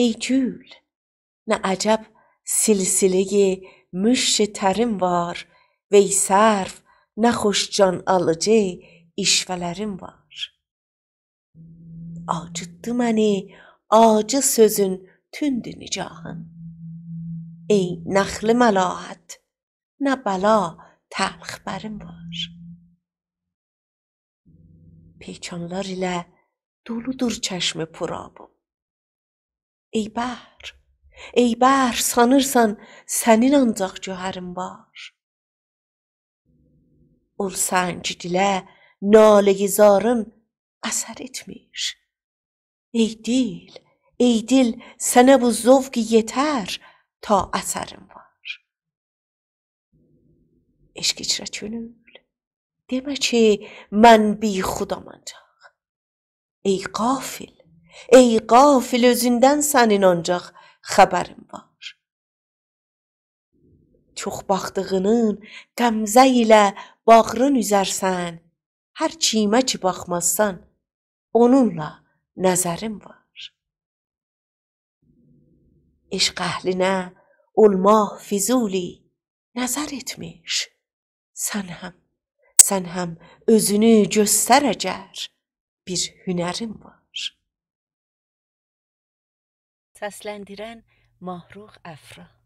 ey gül, ne عجب silsile müşt tərin var, vey sərv, nə xoş can alıcı işvələrin var. Acıtdı məni acı sözün tündü nicahın, ey nəxli məlahət, nə bəla təlx bərin var. Peçanlar ilə doludur çeşme purabım. Ey bəhr, sanırsan sənin ancaq cöhərin var. Ol səngi dilə nalə-i zarın əsər etmir. Ey dil, sənə bu zövq yetər ta əsərin var. Eşq içrə könül, demə ki mən bixudam ancaq. Ey qafil, özündən sənin ancaq xəbərin var. Çox baxdığının qəmzə ilə bağrın üzərsən, hər kimə ki baxmazsan, onunla nəzərin var. Eşq əhlinə olmaq Füzuli nəzər etmiş, sən həm özünü göstər əgər bir hünərin var. Səsləndirən Mahruh Əfra.